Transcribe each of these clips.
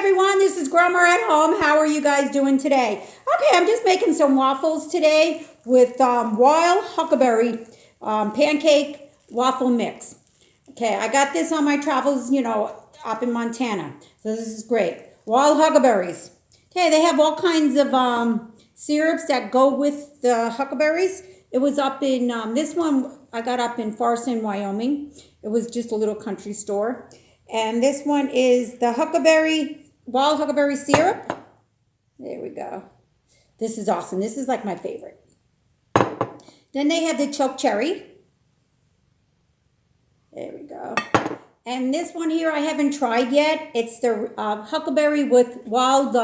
everyone, this is Grandma at home. How are you guys doing today? Okay, I'm just making some waffles today with wild huckleberry pancake waffle mix. Okay, I got this on my travels, up in Montana. So this is great. Wild huckleberries. Okay, they have all kinds of syrups that go with the huckleberries. It was up in, this one I got up in Farson, Wyoming. It was just a little country store. And this one is the wild huckleberry syrup. There we go. This is awesome. This is like my favorite. Then they have the chokecherry. There we go. And this one here I haven't tried yet. It's the huckleberry with wild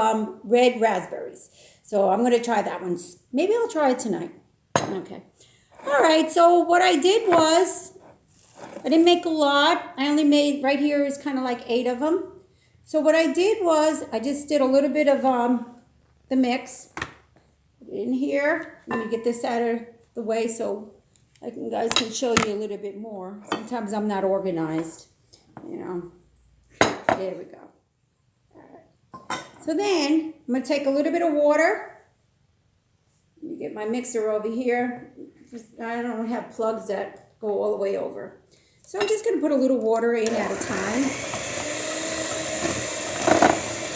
red raspberries. So I'm going to try that one. Maybe I'll try it tonight. Okay. All right. So what I did was, I didn't make a lot. I only made, right here is kind of like 8 of them. So what I did was, I just did a little bit of the mix in here. Let me get this out of the way so guys can show you a little bit more. Sometimes I'm not organized, There we go. All right. So then, I'm going to take a little bit of water. Let me get my mixer over here. I don't have plugs that go all the way over. So I'm just going to put a little water in at a time.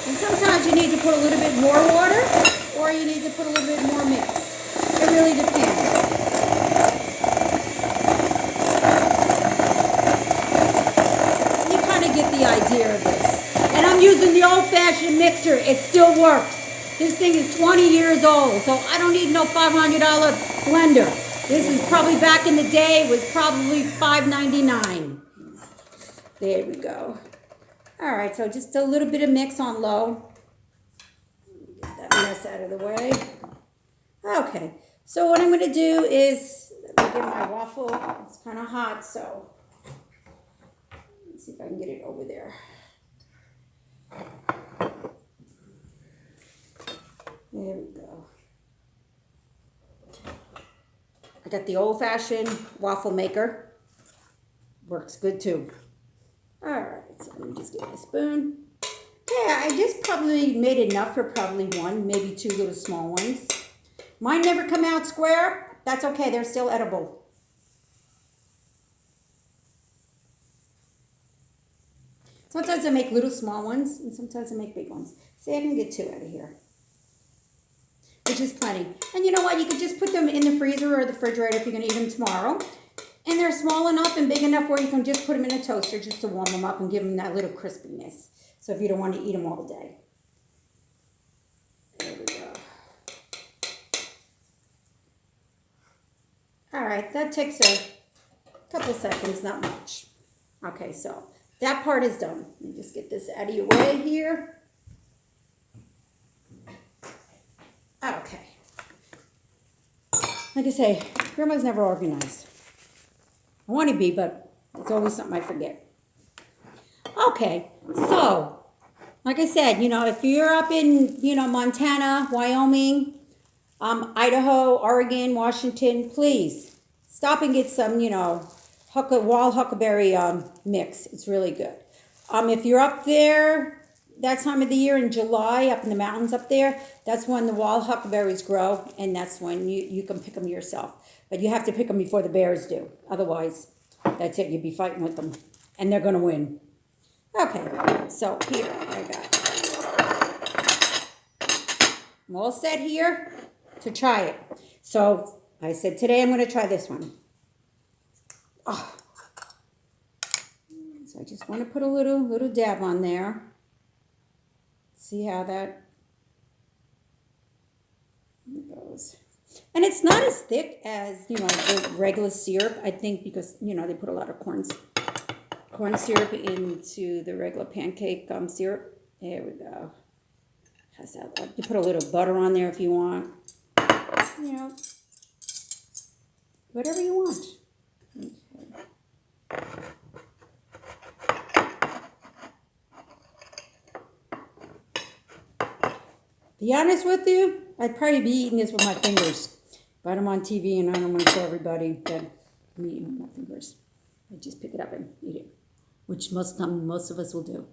And sometimes you need to put a little bit more water, or you need to put a little bit more mix. It really depends. You kind of get the idea of this. And I'm using the old-fashioned mixer. It still works. This thing is 20 years old, so I don't need no $500 blender. This is probably back in the day, it was probably $5.99. There we go. All right, so just a little bit of mix on low. Get that mess out of the way. Okay, so what I'm going to do is, let me get my waffle. It's kind of hot, so let's see if I can get it over there. There we go. I got the old-fashioned waffle maker. Works good too. All right, so let me just get my spoon. Yeah, I just probably made enough for probably 1, maybe 2 little small ones. Mine never come out square. That's okay, they're still edible. Sometimes I make little small ones, and sometimes I make big ones. See, I can get 2 out of here, which is plenty. And you know what? You could just put them in the freezer or the refrigerator if you're going to eat them tomorrow. And they're small enough and big enough where you can just put them in a toaster just to warm them up and give them that little crispiness. So if you don't want to eat them all day. There we go. All right, that takes a couple seconds, not much. Okay, so that part is done. Let me just get this out of your way here. Okay. Like I say, Grandma's never organized. I want to be, but it's always something I forget. Okay, so, like I said, if you're up in, Montana, Wyoming, Idaho, Oregon, Washington, please stop and get some, wild huckleberry mix. It's really good. If you're up there that time of the year in July, up in the mountains up there, that's when the wild huckleberries grow, and that's when you can pick them yourself. But you have to pick them before the bears do. Otherwise, that's it. You'd be fighting with them, and they're going to win. Okay, so here I got. I'm all set here to try it. So I said today I'm going to try this one. Oh. So I just want to put a little dab on there. See how that goes. And it's not as thick as, the regular syrup, I think, because, they put a lot of corn syrup into the regular pancake syrup. There we go. How's that look? You put a little butter on there if you want. Whatever you want. Okay. Be honest with you, I'd probably be eating this with my fingers. But I'm on TV and I don't want to show everybody that I'm eating with my fingers. I just pick it up and eat it, which most of us will do.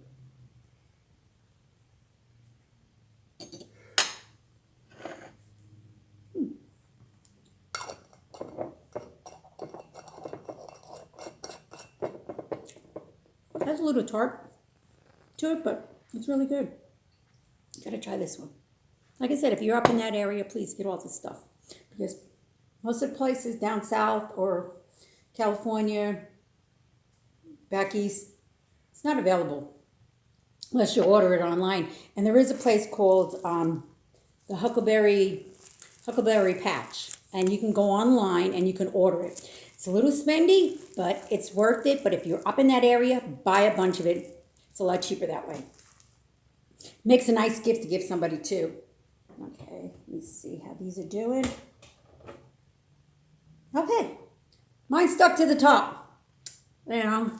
has a little tart to it, but it's really good. Gotta try this one. Like I said, if you're up in that area, please get all this stuff. Because most of the places down south or California, back east, it's not available unless you order it online. And there is a place called the Huckleberry Patch. And you can go online and you can order it. It's a little spendy, but it's worth it. But if you're up in that area, buy a bunch of it. It's a lot cheaper that way. Makes a nice gift to give somebody too. Okay, let me see how these are doing. Okay, mine stuck to the top. You know,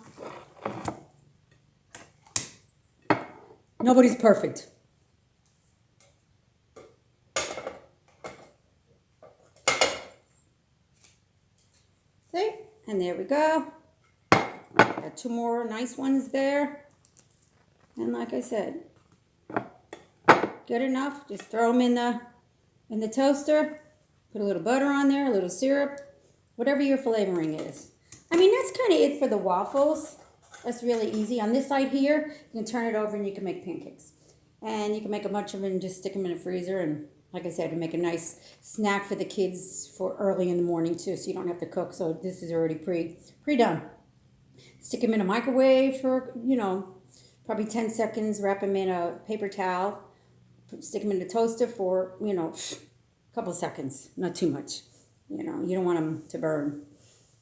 nobody's perfect. See, and there we go. Got two more nice ones there. And like I said, good enough. Just throw them in the toaster. Put a little butter on there, a little syrup, whatever your flavoring is. I mean, that's kind of it for the waffles. That's really easy. On this side here, you can turn it over and you can make pancakes. And you can make a bunch of them and just stick them in the freezer. And like I said, to make a nice snack for the kids for early in the morning too, so you don't have to cook. So this is already pre-done. Stick them in a microwave for, probably 10 seconds. Wrap them in a paper towel. Stick them in the toaster for, a couple seconds. Not too much. You don't want them to burn,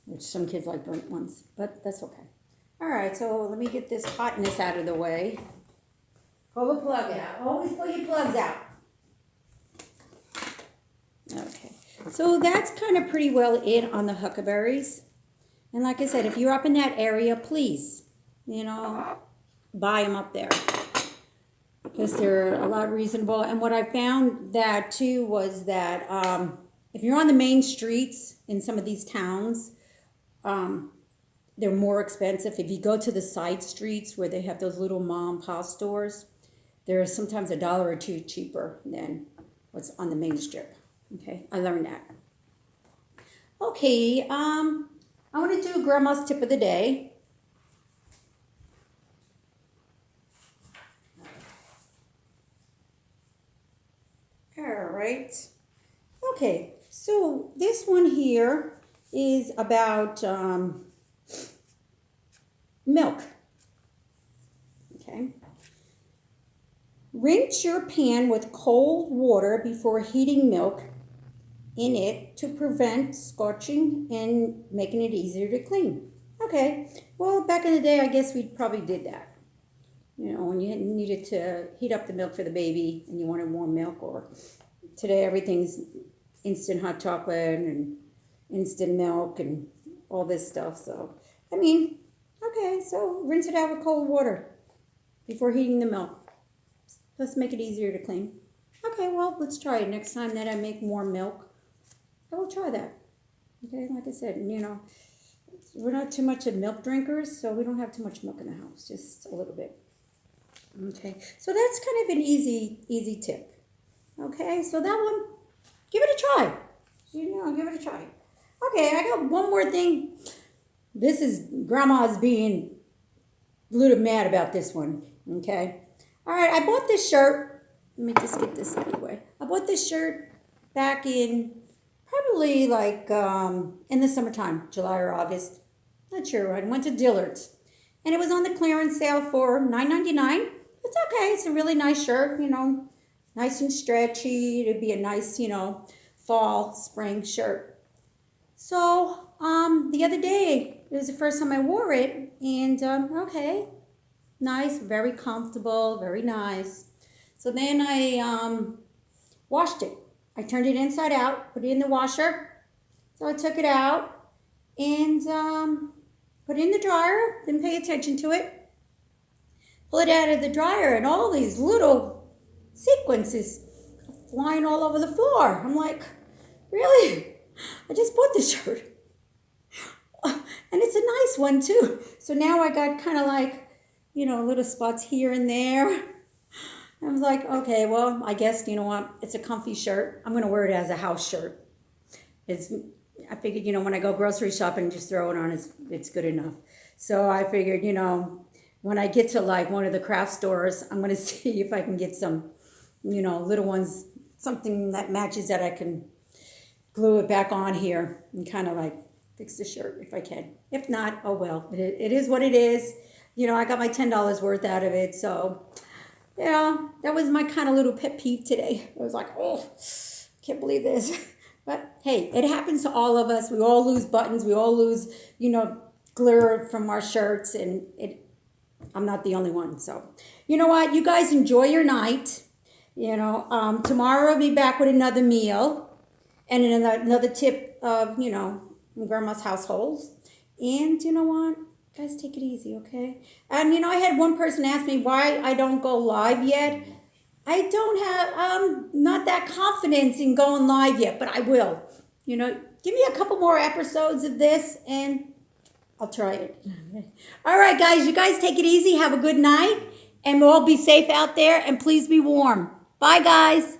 which some kids like burnt ones, but that's okay. All right, so let me get this hotness out of the way. Pull the plug out. Always pull your plugs out. Okay, so that's kind of pretty well it on the huckleberries. And like I said, if you're up in that area, please, buy them up there. Because they're a lot reasonable. And what I found that too was that if you're on the main streets in some of these towns, they're more expensive. If you go to the side streets where they have those little mom and pop stores, they're sometimes $1 or $2 cheaper than what's on the main strip. Okay, I learned that. Okay, I want to do Grandma's tip of the day. All right. Okay, so this one here is about milk. Okay. Rinse your pan with cold water before heating milk in it to prevent scorching and making it easier to clean. Okay, well, back in the day, I guess we probably did that. When you needed to heat up the milk for the baby and you wanted warm milk, or today everything's instant hot chocolate and instant milk and all this stuff. So, okay, so rinse it out with cold water before heating the milk. Let's make it easier to clean. Okay, well, let's try it. Next time that I make more milk, I will try that. Okay, like I said, we're not too much of milk drinkers, so we don't have too much milk in the house, just a little bit. Okay, so that's kind of an easy tip. Okay, so that one, give it a try. Give it a try. Okay, I got one more thing. This is Grandma's being a little mad about this one. Okay, all right, I bought this shirt. Let me just get this anyway. I bought this shirt back in probably like in the summertime, July or August. Not sure. I went to Dillard's, and it was on the clearance sale for $9.99. It's okay. It's a really nice shirt, nice and stretchy. It'd be a nice, fall, spring shirt. So the other day, it was the first time I wore it, and okay, nice, very comfortable, very nice. So then I washed it. I turned it inside out, put it in the washer. So I took it out and put it in the dryer, didn't pay attention to it. Pull it out of the dryer and all these little sequences flying all over the floor. I'm like, really? I just bought this shirt. And it's a nice one too. So now I got kind of like, little spots here and there. I was like, okay, well, I guess, what? It's a comfy shirt. I'm going to wear it as a house shirt. I figured, when I go grocery shopping, just throw it on, it's good enough. So I figured, when I get to like one of the craft stores, I'm going to see if I can get some, little ones, something that matches that I can glue it back on here and kind of like fix the shirt if I can. If not, oh well, it is what it is. I got my $10 worth out of it. So, that was my kind of little pet peeve today. I was like, oh, can't believe this. But hey, it happens to all of us. We all lose buttons. We all lose, glitter from our shirts. And I'm not the only one. So, you know what? You guys enjoy your night. Tomorrow I'll be back with another meal and another tip of, grandma's households. And you know what? Guys, take it easy, okay? And I had one person ask me why I don't go live yet. I don't have, not that confidence in going live yet, but I will. Give me a couple more episodes of this and I'll try it. All right, guys, you guys take it easy. Have a good night and all be safe out there and please be warm. Bye, guys.